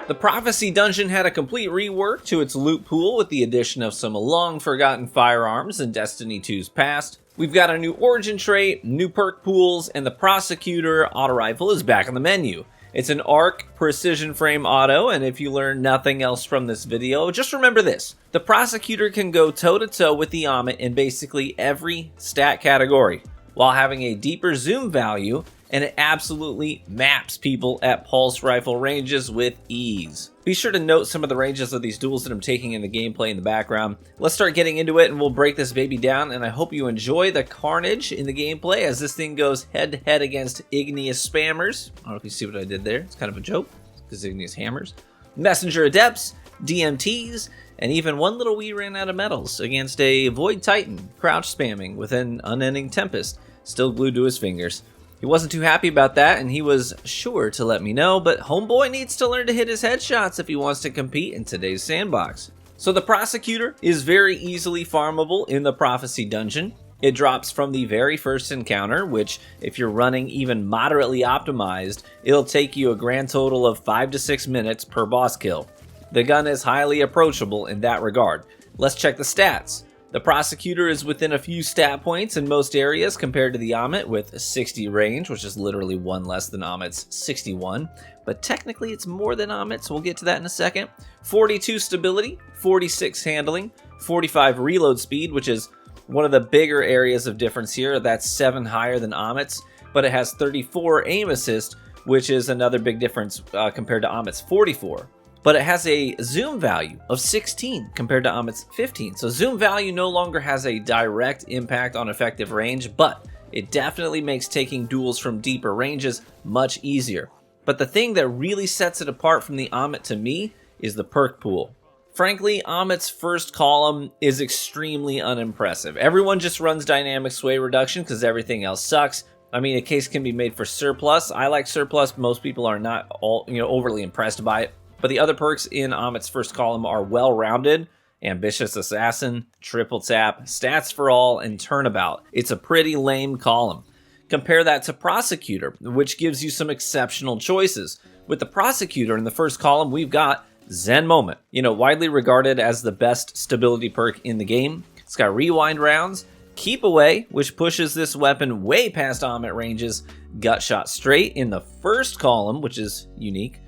The Prophecy Dungeon had a complete rework to its loot pool with the addition of some long-forgotten firearms in Destiny 2's past. We've got a new origin trait, new perk pools, and the Prosecutor auto rifle is back on the menu. It's an arc precision frame auto, and if you learn nothing else from this video, just remember this. The Prosecutor can go toe-to-toe with the Ammit in basically every stat category, while having a deeper zoom value, and it absolutely maps people at pulse rifle ranges with ease. Be sure to note some of the ranges of these duels that I'm taking in the gameplay in the background. Let's start getting into it and we'll break this baby down, and I hope you enjoy the carnage in the gameplay as this thing goes head to head against Igneous Spammers. I don't know if you see what I did there. It's kind of a joke because Igneous Hammers. Messenger Adepts, DMTs, and even one little wee ran out of medals against a Void Titan crouch spamming with an unending Tempest still glued to his fingers. He wasn't too happy about that, and he was sure to let me know, but homeboy needs to learn to hit his headshots if he wants to compete in today's sandbox. So the Prosecutor is very easily farmable in the Prophecy Dungeon. It drops from the very first encounter, which, if you're running even moderately optimized, it'll take you a grand total of 5 to 6 minutes per boss kill. The gun is highly approachable in that regard. Let's check the stats. The Prosecutor is within a few stat points in most areas compared to the Ammit with 60 range, which is literally one less than Ammit's 61. But technically it's more than Ammit, so we'll get to that in a second. 42 stability, 46 handling, 45 reload speed, which is one of the bigger areas of difference here. That's 7 higher than Ammit's, but it has 34 aim assist, which is another big difference compared to Ammit's 44. But it has a zoom value of 16 compared to Ammit's 15. So zoom value no longer has a direct impact on effective range, but it definitely makes taking duels from deeper ranges much easier. But the thing that really sets it apart from the Ammit to me is the perk pool. Frankly, Ammit's first column is extremely unimpressive. Everyone just runs dynamic sway reduction because everything else sucks. I mean, a case can be made for surplus. I like surplus. Most people are not overly impressed by it. But the other perks in Ammit's first column are well-rounded: Ambitious Assassin, Triple Tap, Stats for All, and Turnabout. It's a pretty lame column. Compare that to Prosecutor, which gives you some exceptional choices. With the Prosecutor in the first column, we've got Zen Moment, widely regarded as the best stability perk in the game. It's got Rewind Rounds, Keep Away, which pushes this weapon way past Ammit ranges, Gutshot Straight in the first column, which is unique,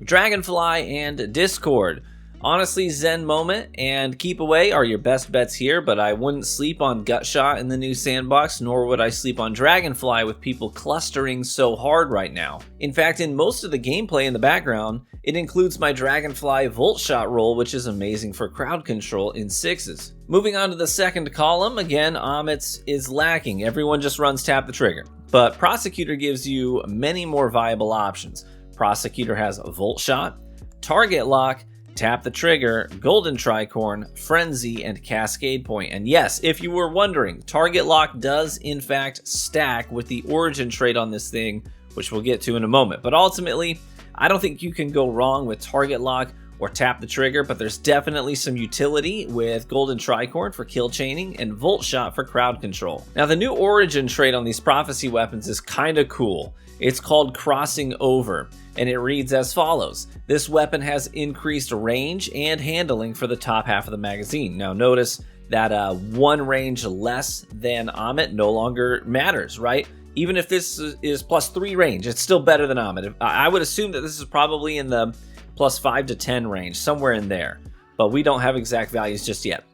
Dragonfly, and Discord. Honestly, Zen Moment and Keep Away are your best bets here, but I wouldn't sleep on Gutshot in the new sandbox, nor would I sleep on Dragonfly with people clustering so hard right now. In fact, in most of the gameplay in the background, it includes my Dragonfly Volt Shot roll, which is amazing for crowd control in 6s. Moving on to the second column, again, Ammit's is lacking. Everyone just runs Tap the Trigger. But Prosecutor gives you many more viable options. Prosecutor has a Volt Shot, Target Lock, Tap the Trigger, Golden Tricorn, Frenzy, and Cascade Point. And yes, if you were wondering, Target Lock does in fact stack with the origin trait on this thing, which we'll get to in a moment. But ultimately, I don't think you can go wrong with Target Lock or Tap the Trigger, but there's definitely some utility with Golden Tricorn for kill chaining and Volt Shot for crowd control. Now, the new origin trait on these Prophecy weapons is kinda cool. It's called Crossing Over, and it reads as follows. This weapon has increased range and handling for the top half of the magazine. Now notice that one range less than Ammit no longer matters, right? Even if this is +3 range, it's still better than Ammit. I would assume that this is probably in the +5 to 10 range, somewhere in there, but we don't have exact values just yet.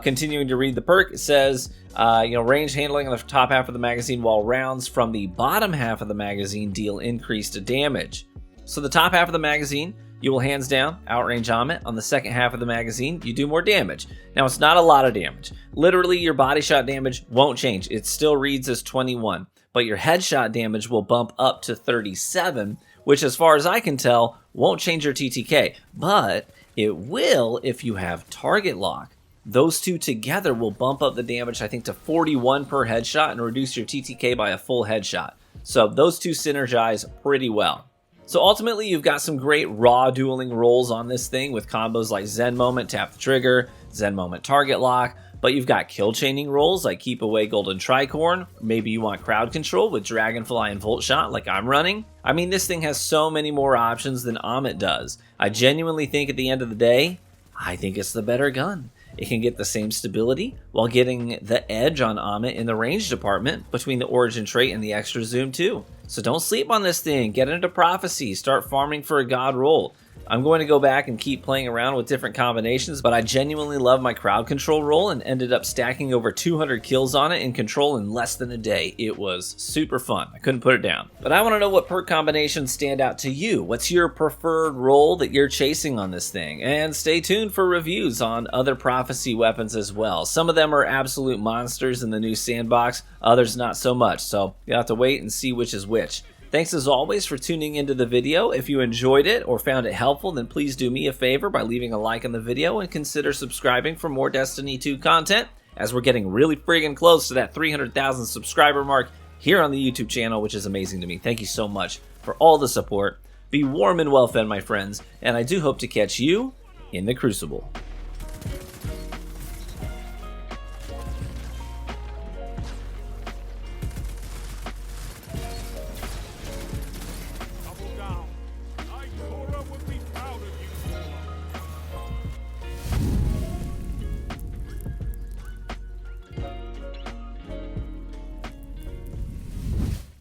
Continuing to read the perk, it says, range handling on the top half of the magazine, while rounds from the bottom half of the magazine deal increased damage. So the top half of the magazine, you will hands down outrange Ammit. On the second half of the magazine, you do more damage. Now, it's not a lot of damage. Literally, your body shot damage won't change. It still reads as 21, but your headshot damage will bump up to 37, which, as far as I can tell, won't change your TTK, but it will if you have Target Lock. Those two together will bump up the damage, I think, to 41 per headshot and reduce your TTK by a full headshot. So those two synergize pretty well. So ultimately, you've got some great raw dueling rolls on this thing with combos like Zen Moment, Tap the Trigger, Zen Moment, Target Lock, But you've got kill chaining roles like Keep Away Golden Tricorn, maybe you want crowd control with Dragonfly and Volt Shot like I'm running. I mean, this thing has so many more options than Ammit does. I genuinely think at the end of the day, I think it's the better gun. It can get the same stability while getting the edge on Ammit in the range department between the origin trait and the extra zoom too. So don't sleep on this thing, get into Prophecy, start farming for a god roll. I'm going to go back and keep playing around with different combinations, but I genuinely love my crowd control roll and ended up stacking over 200 kills on it in control in less than a day. It was super fun. I couldn't put it down. But I want to know what perk combinations stand out to you. What's your preferred roll that you're chasing on this thing? And stay tuned for reviews on other Prophecy weapons as well. Some of them are absolute monsters in the new sandbox, others not so much, so you'll have to wait and see which is which. Thanks as always for tuning into the video. If you enjoyed it or found it helpful, then please do me a favor by leaving a like on the video and consider subscribing for more Destiny 2 content, as we're getting really friggin' close to that 300,000 subscriber mark here on the YouTube channel, which is amazing to me. Thank you so much for all the support. Be warm and well fed, my friends, and I do hope to catch you in the Crucible.